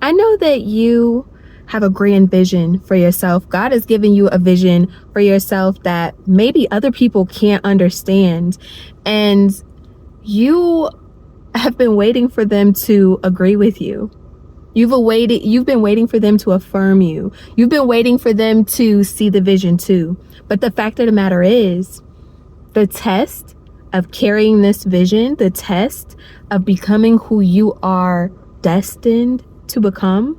I know that you have a grand vision for yourself. God has given you a vision for yourself that maybe other people can't understand. And you have been waiting for them to agree with you. You've been waiting for them to affirm you. You've been waiting for them to see the vision too. But the fact of the matter is, the test of carrying this vision, the test of becoming who you are destined to become,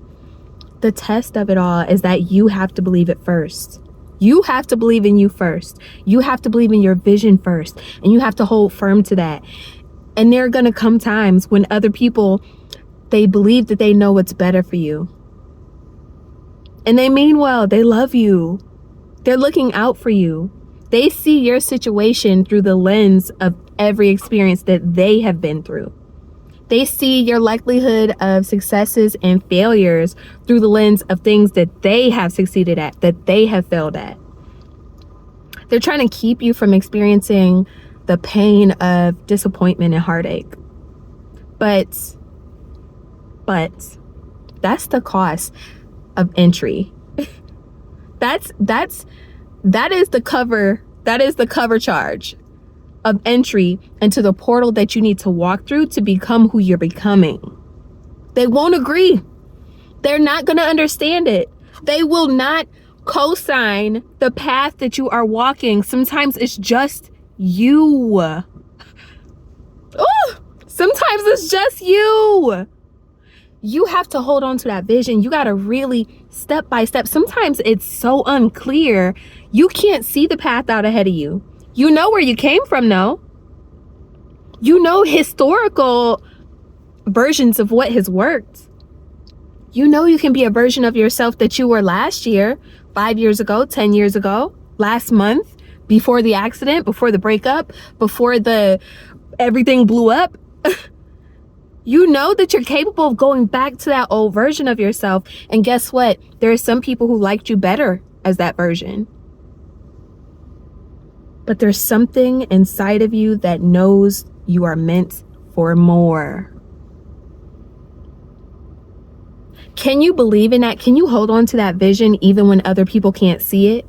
the test of it all is that you have to believe it first. You have to believe in you first. You have to believe in your vision first. And you have to hold firm to that. And there are going to come times when other people, they believe that they know what's better for you. And they mean well. They love you. They're looking out for you. They see your situation through the lens of every experience that they have been through. They see your likelihood of successes and failures through the lens of things that they have succeeded at, that they have failed at. They're trying to keep you from experiencing the pain of disappointment and heartache. But that's the cost of entry. That is the cover charge of entry into the portal that you need to walk through to become who you're becoming. They won't agree. They're not going to understand it. They will not co-sign the path that you are walking. Sometimes it's just you. Sometimes it's just you. You have to hold on to that vision. You got to really step by step. Sometimes it's so unclear. You can't see the path out ahead of you. You know where you came from, though. You know historical versions of what has worked. You know you can be a version of yourself that you were last year, 5 years ago, 10 years ago, last month, before the accident, before the breakup, before everything blew up. You know that you're capable of going back to that old version of yourself. And guess what? There are some people who liked you better as that version. But there's something inside of you that knows you are meant for more. Can you believe in that? Can you hold on to that vision even when other people can't see it?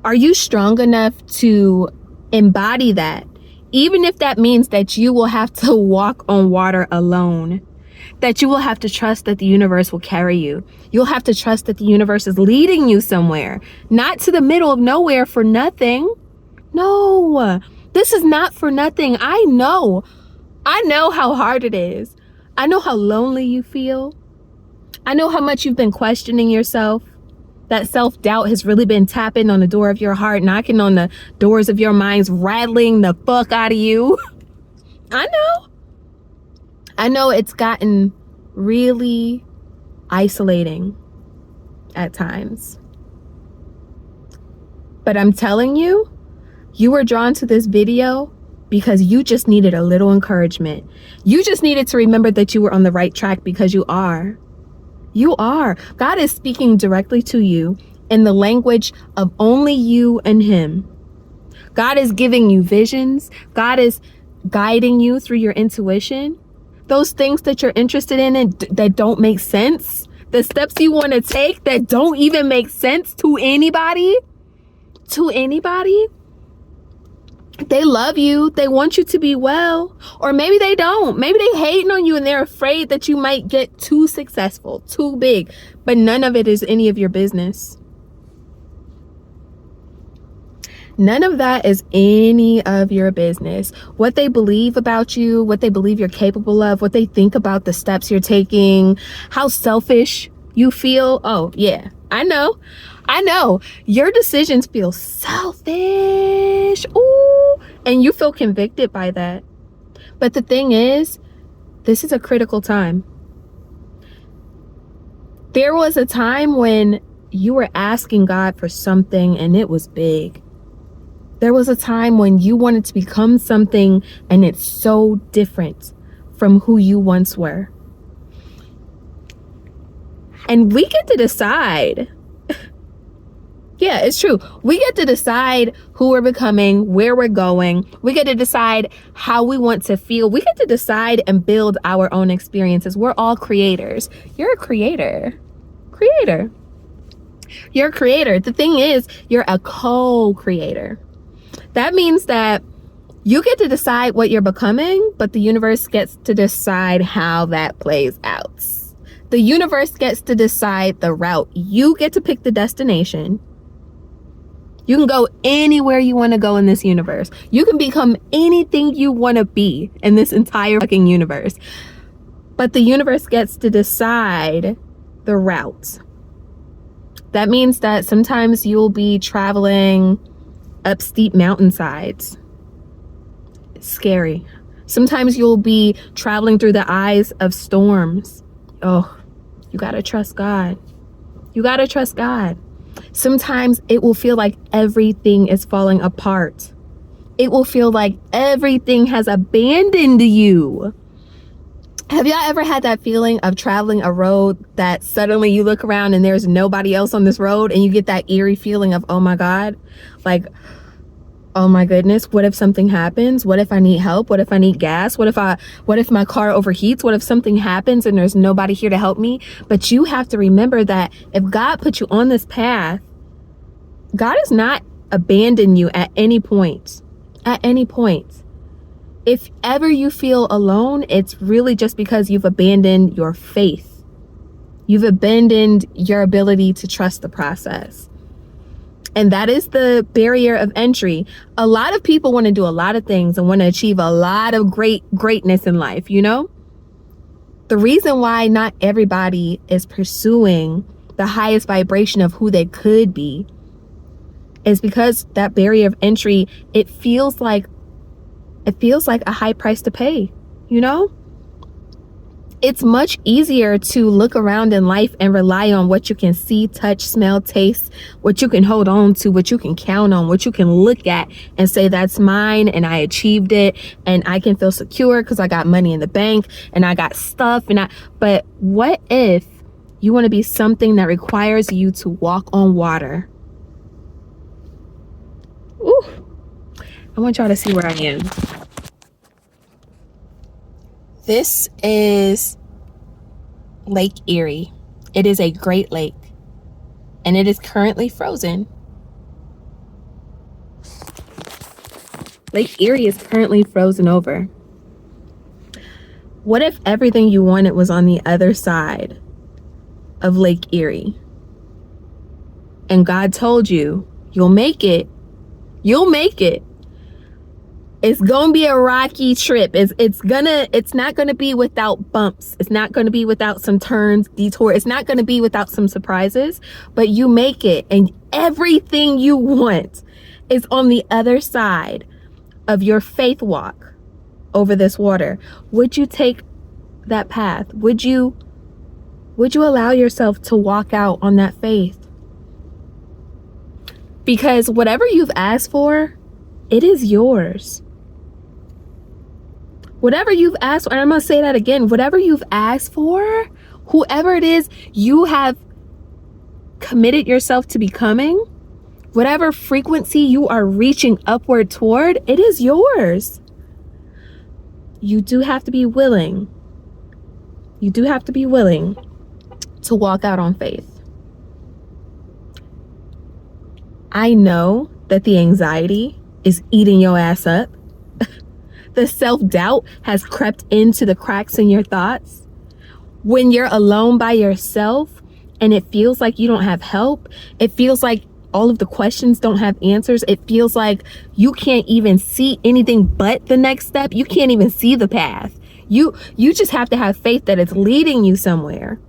Are you strong enough to embody that? Even if that means that you will have to walk on water alone, that you will have to trust that the universe will carry you. You'll have to trust that the universe is leading you somewhere, not to the middle of nowhere for nothing. No, this is not for nothing. I know how hard it is. I know how lonely you feel. I know how much you've been questioning yourself. That self-doubt has really been tapping on the door of your heart, knocking on the doors of your minds, rattling the fuck out of you. I know it's gotten really isolating at times. But I'm telling you, you were drawn to this video because you just needed a little encouragement. You just needed to remember that you were on the right track, because you are. You are. God is speaking directly to you in the language of only you and Him. God is giving you visions. God is guiding you through your intuition. Those things that you're interested in and that don't make sense. The steps you want to take that don't even make sense to anybody. To anybody. They love you. They want you to be well. Or maybe they don't. Maybe they hating on you and they're afraid that you might get too successful, too big. But none of it is any of your business. None of that is any of your business. What they believe about you, what they believe you're capable of, what they think about the steps you're taking, how selfish you feel. Oh, yeah, I know. Your decisions feel selfish. Ooh, and you feel convicted by that. But the thing is, this is a critical time. There was a time when you were asking God for something and it was big. There was a time when you wanted to become something and it's so different from who you once were. And we get to decide Yeah, it's true. We get to decide who we're becoming, where we're going. We get to decide how we want to feel. We get to decide and build our own experiences. We're all creators. You're a creator. Creator. You're a creator. The thing is, you're a co-creator. That means that you get to decide what you're becoming, but the universe gets to decide how that plays out. The universe gets to decide the route. You get to pick the destination. You can go anywhere you want to go in this universe. You can become anything you want to be in this entire fucking universe. But the universe gets to decide the route. That means that sometimes you'll be traveling up steep mountainsides. It's scary. Sometimes you'll be traveling through the eyes of storms. Oh, you gotta trust God. You gotta trust God. Sometimes it will feel like everything is falling apart. It will feel like everything has abandoned you. Have y'all ever had that feeling of traveling a road that suddenly you look around and there's nobody else on this road, and you get that eerie feeling of, oh my God, like, oh my goodness, what if something happens? What if I need help? What if I need gas? What if my car overheats? What if something happens and there's nobody here to help me? But you have to remember that if God put you on this path, God has not abandoned you at any point. At any point. If ever you feel alone, it's really just because you've abandoned your faith. You've abandoned your ability to trust the process. And that is the barrier of entry. A lot of people want to do a lot of things and want to achieve a lot of greatness in life, you know? The reason why not everybody is pursuing the highest vibration of who they could be is because that barrier of entry, it feels like a high price to pay, you know? It's much easier to look around in life and rely on what you can see, touch, smell, taste, what you can hold on to, what you can count on, what you can look at and say, that's mine and I achieved it and I can feel secure because I got money in the bank and I got stuff. But what if you want to be something that requires you to walk on water? Ooh, I want y'all to see where I am. This is Lake Erie. It is a Great Lake, and it is currently frozen. Lake Erie is currently frozen over. What if everything you wanted was on the other side of Lake Erie? And God told you, you'll make it. You'll make it. It's gonna be a rocky trip. It's not gonna be without bumps. It's not gonna be without some turns, detours. It's not gonna be without some surprises, but you make it, and everything you want is on the other side of your faith walk over this water. Would you take that path? Would you allow yourself to walk out on that faith? Because whatever you've asked for, it is yours. Whatever you've asked for, and I'm going to say that again, whatever you've asked for, whoever it is you have committed yourself to becoming, whatever frequency you are reaching upward toward, it is yours. You do have to be willing. You do have to be willing to walk out on faith. I know that the anxiety is eating your ass up. The self-doubt has crept into the cracks in your thoughts. When you're alone by yourself and it feels like you don't have help, it feels like all of the questions don't have answers. It feels like you can't even see anything but the next step. You can't even see the path. You just have to have faith that it's leading you somewhere.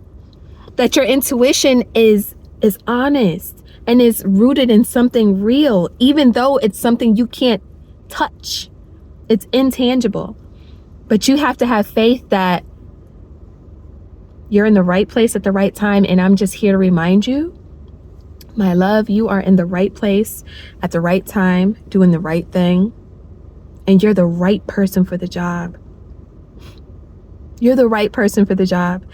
That your intuition is honest and is rooted in something real, even though it's something you can't touch. It's intangible. But you have to have faith that you're in the right place at the right time. And I'm just here to remind you, my love, you are in the right place at the right time, doing the right thing. And you're the right person for the job. You're the right person for the job.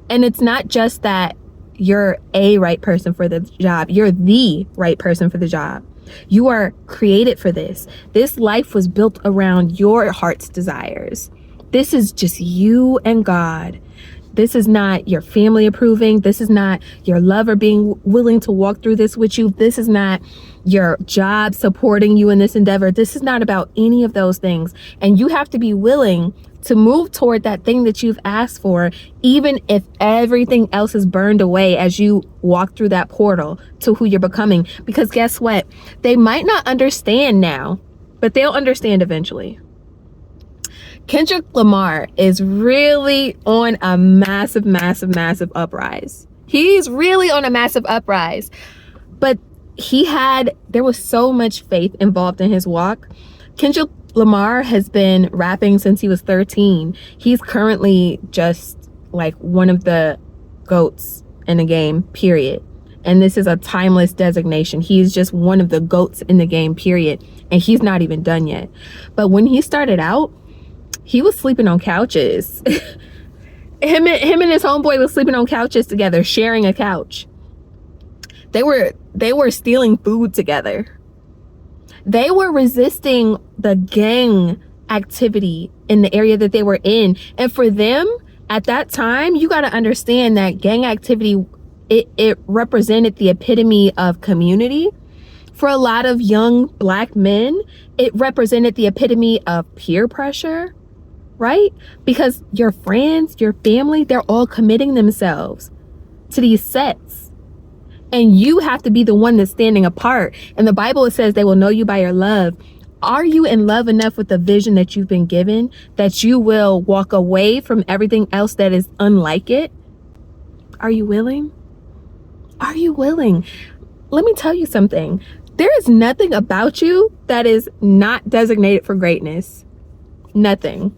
And it's not just that you're a right person for the job. You're the right person for the job. You are created for this. This life was built around your heart's desires. This is just you and God. This is not your family approving. This is not your lover being willing to walk through this with you. This is not your job supporting you in this endeavor. This is not about any of those things. And you have to be willing to move toward that thing that you've asked for, even if everything else is burned away as you walk through that portal to who you're becoming. Because guess what? They might not understand now, but they'll understand eventually. Kendrick Lamar is really on a massive uprise. He's really on a massive uprise. But there was so much faith involved in his walk. Kendrick Lamar has been rapping since he was 13. He's currently just like one of the GOATs in the game, period. And this is a timeless designation. He's just one of the GOATs in the game, period. And he's not even done yet. But when he started out, he was sleeping on couches. him and his homeboy was sleeping on couches together, sharing a couch. They were stealing food together. They were resisting the gang activity in the area that they were in. And for them, at that time, you got to understand that gang activity, it represented the epitome of community. For a lot of young Black men, it represented the epitome of peer pressure. Right? Because your friends, your family, they're all committing themselves to these sets. And you have to be the one that's standing apart. And the Bible, it says they will know you by your love. Are you in love enough with the vision that you've been given that you will walk away from everything else that is unlike it? Are you willing? Are you willing? Let me tell you something. There is nothing about you that is not designated for greatness. Nothing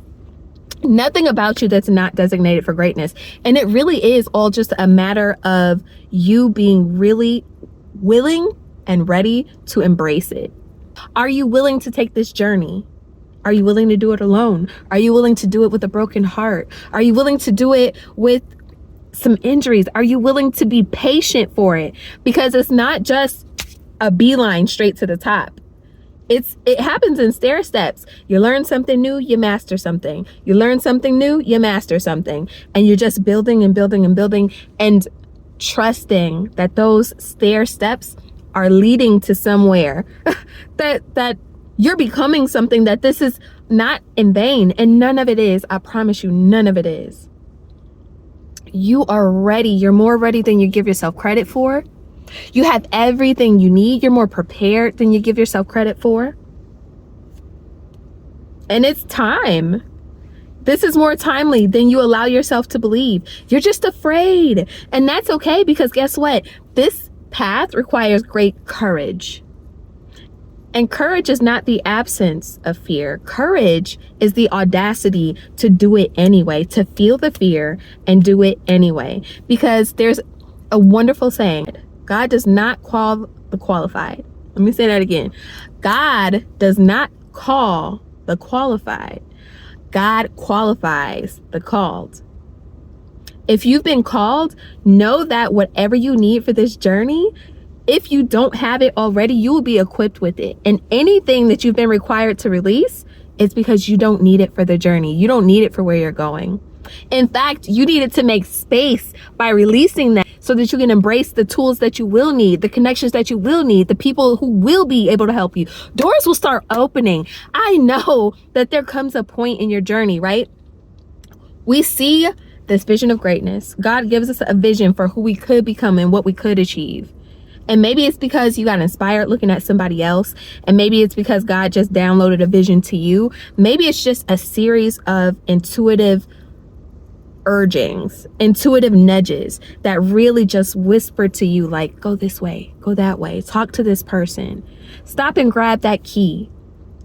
about you that's not designated for greatness. And it really is all just a matter of you being really willing and ready to embrace it. Are you willing to take this journey? Are you willing to do it alone? Are you willing to do it with a broken heart? Are you willing to do it with some injuries? Are you willing to be patient for it? Because it's not just a beeline straight to the top. It happens in stair steps. You learn something new, you master something. You learn something new, you master something. And you're just building and building and building and trusting that those stair steps are leading to somewhere that you're becoming something, that this is not in vain. And none of it is. I promise you, none of it is. You are ready. You're more ready than you give yourself credit for. You have everything you need. You're more prepared than you give yourself credit for. And it's time. This is more timely than you allow yourself to believe. You're just afraid. And that's okay, because guess what? This path requires great courage. And courage is not the absence of fear. Courage is the audacity to do it anyway, to feel the fear and do it anyway. Because there's a wonderful saying. God does not call the qualified. Let me say that again. God does not call the qualified. God qualifies the called. If you've been called, know that whatever you need for this journey, if you don't have it already, you will be equipped with it. And anything that you've been required to release, it's because you don't need it for the journey. You don't need it for where you're going. In fact, you needed to make space by releasing that so that you can embrace the tools that you will need, the connections that you will need, the people who will be able to help you. Doors will start opening. I know that there comes a point in your journey, right? We see this vision of greatness. God gives us a vision for who we could become and what we could achieve. And maybe it's because you got inspired looking at somebody else. And maybe it's because God just downloaded a vision to you. Maybe it's just a series of intuitive urgings, intuitive nudges that really just whisper to you, like, go this way, go that way, talk to this person, stop and grab that key,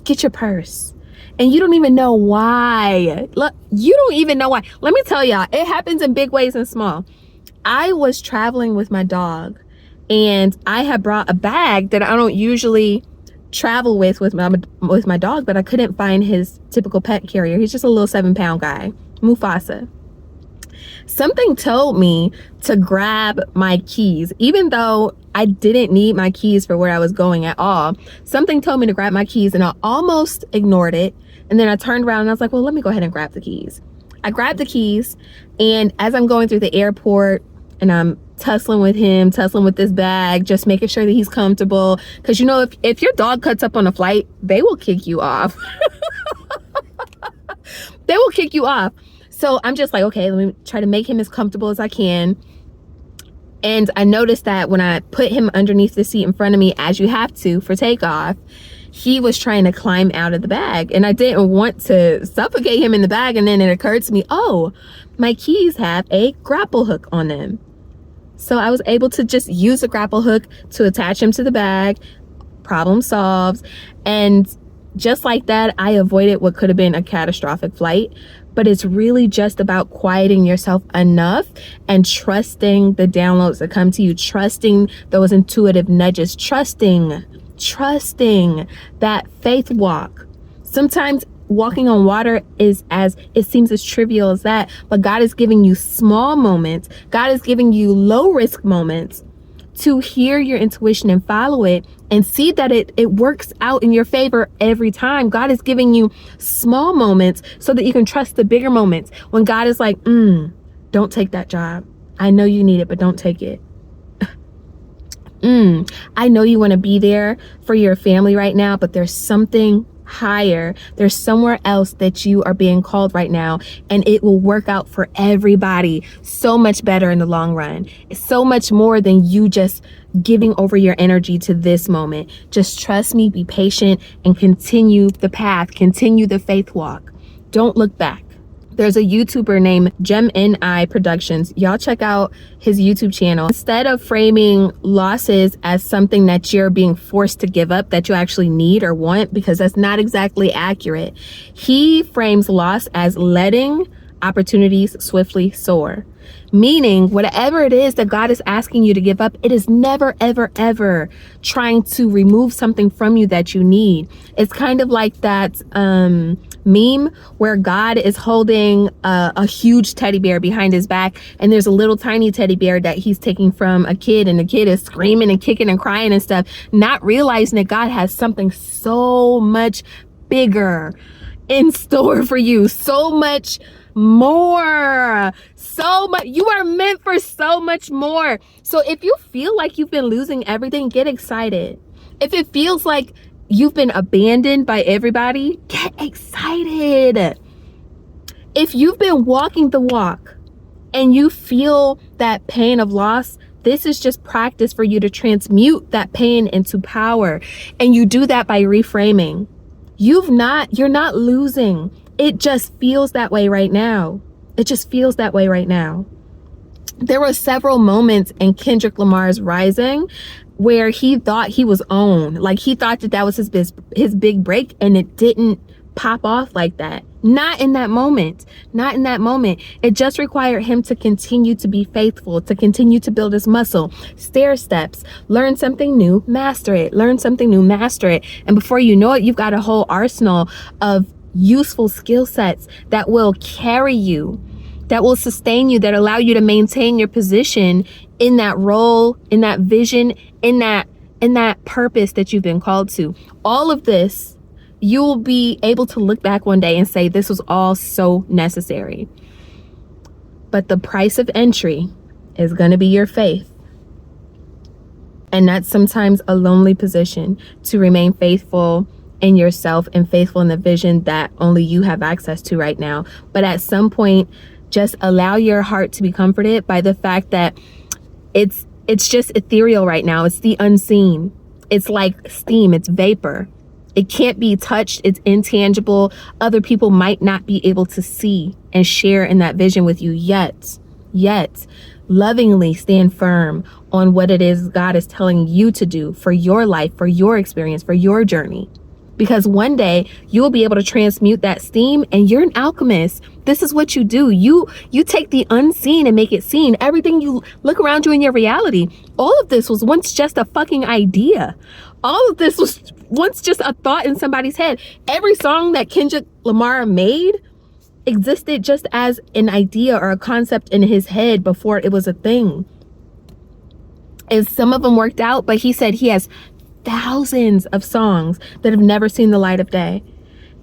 get your purse. And you don't even know why. Look, you don't even know why. Let me tell y'all, it happens in big ways and small. I was traveling with my dog, and I had brought a bag that I don't usually travel with my dog, but I couldn't find his typical pet carrier. He's just a little 7-pound guy, Mufasa. Something told me to grab my keys, even though I didn't need my keys for where I was going at all. Something told me to grab my keys, and I almost ignored it. And then I turned around and I was like, well, let me go ahead and grab the keys. I grabbed the keys, and as I'm going through the airport and I'm tussling with him, tussling with this bag, just making sure that he's comfortable. Because, you know, if your dog cuts up on a flight, they will kick you off. They will kick you off. So I'm just like, okay, let me try to make him as comfortable as I can. And I noticed that when I put him underneath the seat in front of me, as you have to for takeoff, he was trying to climb out of the bag. And I didn't want to suffocate him in the bag. And then it occurred to me, oh, my keys have a grapple hook on them. So I was able to just use the grapple hook to attach him to the bag. Problem solved. And just like that, I avoided what could have been a catastrophic flight. But it's really just about quieting yourself enough and trusting the downloads that come to you, trusting those intuitive nudges, trusting that faith walk. Sometimes walking on water is it seems as trivial as that, but God is giving you small moments. God is giving you low risk moments to hear your intuition and follow it and see that it works out in your favor every time. God is giving you small moments so that you can trust the bigger moments. When God is like, don't take that job. I know you need it, but don't take it. I know you want to be there for your family right now, but there's something higher. There's somewhere else that you are being called right now, and it will work out for everybody so much better in the long run. It's so much more than you just giving over your energy to this moment. Just trust me, be patient, and continue the path, continue the faith walk. Don't look back. There's a YouTuber named Gemini Productions. Y'all check out his YouTube channel. Instead of framing losses as something that you're being forced to give up, that you actually need or want, because that's not exactly accurate, he frames loss as letting opportunities swiftly soar. Meaning, whatever it is that God is asking you to give up, it is never, ever, ever trying to remove something from you that you need. It's kind of like that meme where God is holding a huge teddy bear behind his back, and there's a little tiny teddy bear that he's taking from a kid, and the kid is screaming and kicking and crying and stuff, not realizing that God has something so much bigger in store for you, so much more, so much. You are meant for so much more. So if you feel like you've been losing everything, get excited. If it feels like you've been abandoned by everybody, get excited. If you've been walking the walk and you feel that pain of loss, this is just practice for you to transmute that pain into power. And you do that by reframing. You're not losing. It just feels that way right now. It just feels that way right now. There were several moments in Kendrick Lamar's Rising where he thought he was owned. Like, he thought that was his big break, and it didn't pop off like that. Not in that moment. Not in that moment. It just required him to continue to be faithful, to continue to build his muscle. Stair steps. Learn something new, master it. Learn something new, master it. And before you know it, you've got a whole arsenal of useful skill sets that will carry you, that will sustain you, that allow you to maintain your position in that role, in that vision, in that purpose that you've been called to. All of this, you will be able to look back one day and say, this was all so necessary. But the price of entry is going to be your faith. And that's sometimes a lonely position, to remain faithful in yourself and faithful in the vision that only you have access to right now. But at some point, just allow your heart to be comforted by the fact that it's just ethereal right now. It's the unseen. It's like steam. It's vapor. It can't be touched. It's intangible. Other people might not be able to see and share in that vision with you yet. Lovingly stand firm on what it is God is telling you to do for your life, for your experience, for your journey. Because one day you will be able to transmute that steam, and you're an alchemist. This is what you do. You take the unseen and make it seen. Everything you look around you in your reality. All of this was once just a fucking idea. All of this was once just a thought in somebody's head. Every song that Kendrick Lamar made existed just as an idea or a concept in his head before it was a thing. And some of them worked out, but he said he has thousands of songs that have never seen the light of day.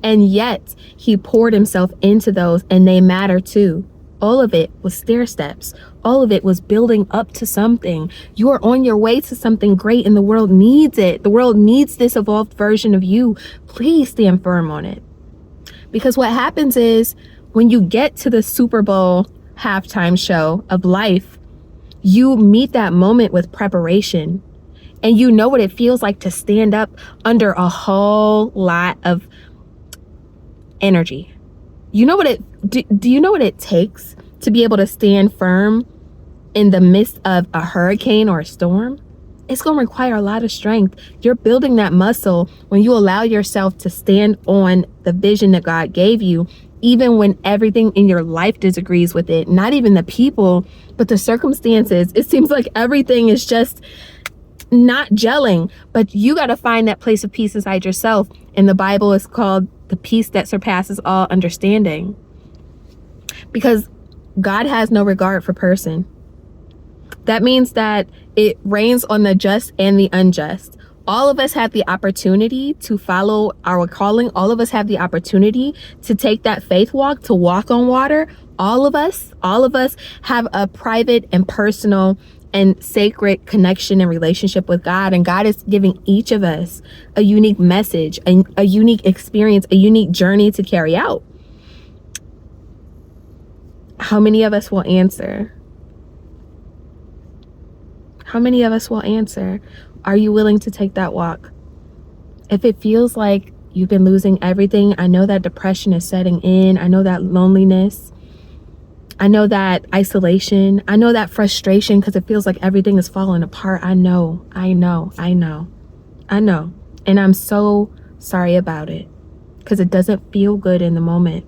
And yet he poured himself into those, and they matter too. All of it was stair steps. All of it was building up to something. You are on your way to something great, and the world needs it. The world needs this evolved version of you. Please stand firm on it. Because what happens is when you get to the Super Bowl halftime show of life, you meet that moment with preparation, and you know what it feels like to stand up under a whole lot of energy. You know what do you know what it takes to be able to stand firm in the midst of a hurricane or a storm? It's going to require a lot of strength. You're building that muscle when you allow yourself to stand on the vision that God gave you, even when everything in your life disagrees with it. Not even the people, but the circumstances. It seems like everything is just not gelling, but you got to find that place of peace inside yourself. And the Bible is called the peace that surpasses all understanding, because God has no regard for person. That means that it rains on the just and the unjust. All of us have the opportunity to follow our calling. All of us have the opportunity to take that faith walk, to walk on water. All of us have a private and personal and sacred connection and relationship with God. And God is giving each of us a unique message, a unique experience, a unique journey to carry out. How many of us will answer? How many of us will answer? Are you willing to take that walk? If it feels like you've been losing everything, I know that depression is setting in. I know that loneliness. I know that isolation. I know that frustration because it feels like everything is falling apart. I know. And I'm so sorry about it because it doesn't feel good in the moment.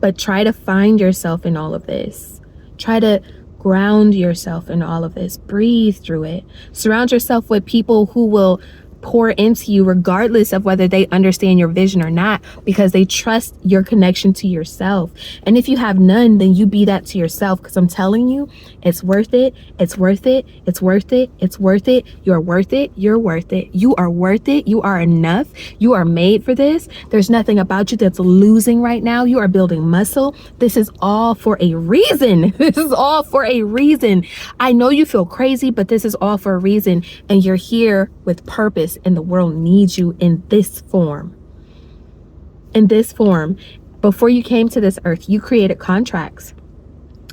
But try to find yourself in all of this. Try to ground yourself in all of this. Breathe through it. Surround yourself with people who will pour into you regardless of whether they understand your vision or not, because they trust your connection to yourself. And if you have none, then you be that to yourself, because I'm telling you, it's worth it. It's worth it. It's worth it. It's worth it. You're worth it. You're worth it. You are worth it. You are enough. You are made for this. There's nothing about you that's losing right now. You are building muscle. This is all for a reason. This is all for a reason. I know you feel crazy, but this is all for a reason. And you're here with purpose. And the world needs you in this form. In this form. Before you came to this earth, you created contracts.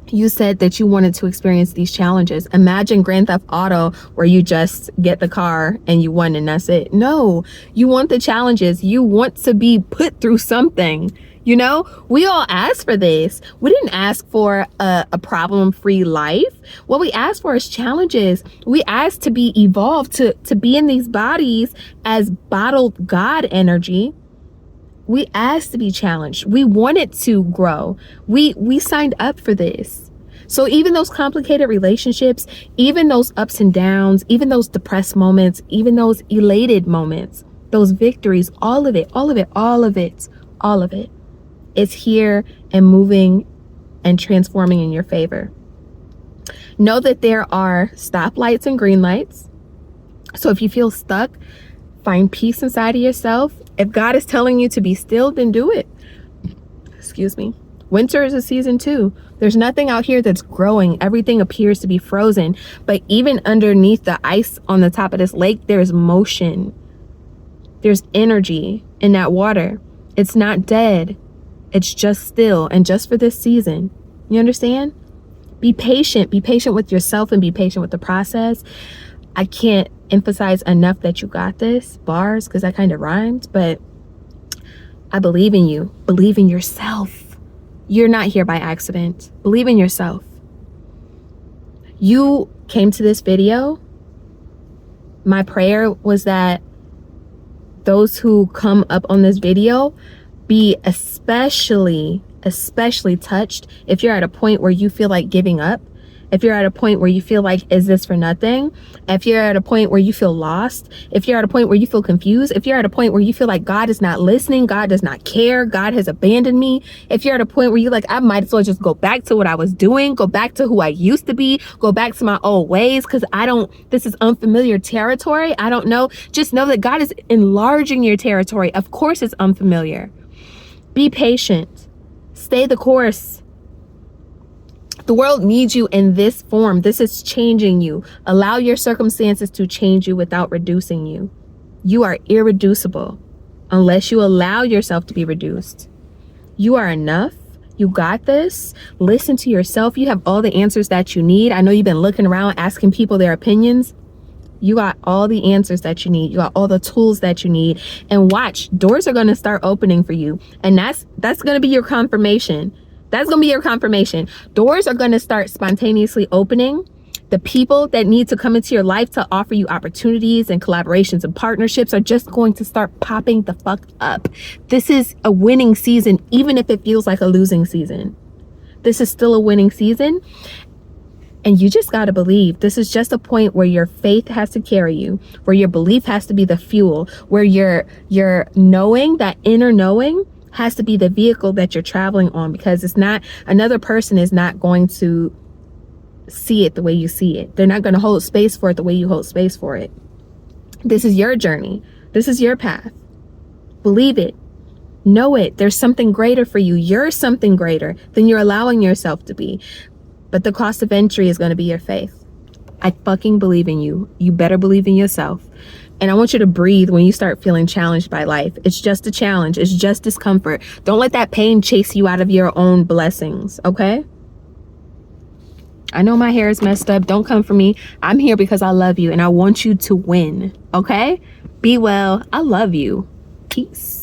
You said that you wanted to experience these challenges. Imagine Grand Theft Auto, where you just get the car and you won and that's it. No, you want the challenges. You want to be put through something. You know, we all asked for this. We didn't ask for a problem-free life. What we asked for is challenges. We asked to be evolved, to be in these bodies as bottled God energy. We asked to be challenged. We wanted to grow. We signed up for this. So even those complicated relationships, even those ups and downs, even those depressed moments, even those elated moments, those victories, all of it is here and moving and transforming in your favor. Know that there are stoplights and green lights. So if you feel stuck, find peace inside of yourself. If God is telling you to be still, then do it. Excuse me. Winter is a season too. There's nothing out here that's growing. Everything appears to be frozen. But even underneath the ice on the top of this lake, there's motion. There's energy in that water. It's not dead. It's just still, and just for this season. You understand? Be patient. Be patient with yourself and be patient with the process. I can't emphasize enough that you got this. Bars, because that kind of rhymed, but I believe in you. Believe in yourself. You're not here by accident. Believe in yourself. You came to this video. My prayer was that those who come up on this video be especially touched if you're at a point where you feel like giving up, If you're at a point where you feel like, is this for nothing? If you're at a point where you feel lost, if you're at a point where you feel confused, if you're at a point where you feel like God is not listening, God does not care, God has abandoned me, if you're at a point where you're like, I might as well just go back to what I was doing, go back to who I used to be, go back to my old ways, because this is unfamiliar territory. I don't know. Just know that God is enlarging your territory. Of course it's unfamiliar. Be patient. Stay the course. The world needs you in this form. This is changing you. Allow your circumstances to change you without reducing you. You are irreducible unless you allow yourself to be reduced. You are enough. You got this. Listen to yourself. You have all the answers that you need. I know you've been looking around asking people their opinions. You got all the answers that you need. You got all the tools that you need. And watch, doors are going to start opening for you. And that's going to be your confirmation. That's going to be your confirmation. Doors are going to start spontaneously opening. The people that need to come into your life to offer you opportunities and collaborations and partnerships are just going to start popping the fuck up. This is a winning season, even if it feels like a losing season. This is still a winning season. And you just got to believe. This is just a point where your faith has to carry you, where your belief has to be the fuel, where your knowing, that inner knowing, has to be the vehicle that you're traveling on, because it's not, another person is not going to see it the way you see it. They're not going to hold space for it the way you hold space for it. This is your journey. This is your path. Believe it. Know it. There's something greater for you. You're something greater than you're allowing yourself to be. But the cost of entry is going to be your faith. I fucking believe in you. You better believe in yourself. And I want you to breathe when you start feeling challenged by life. It's just a challenge. It's just discomfort. Don't let that pain chase you out of your own blessings, okay? I know my hair is messed up. Don't come for me. I'm here because I love you and I want you to win, okay? Be well. I love you. Peace.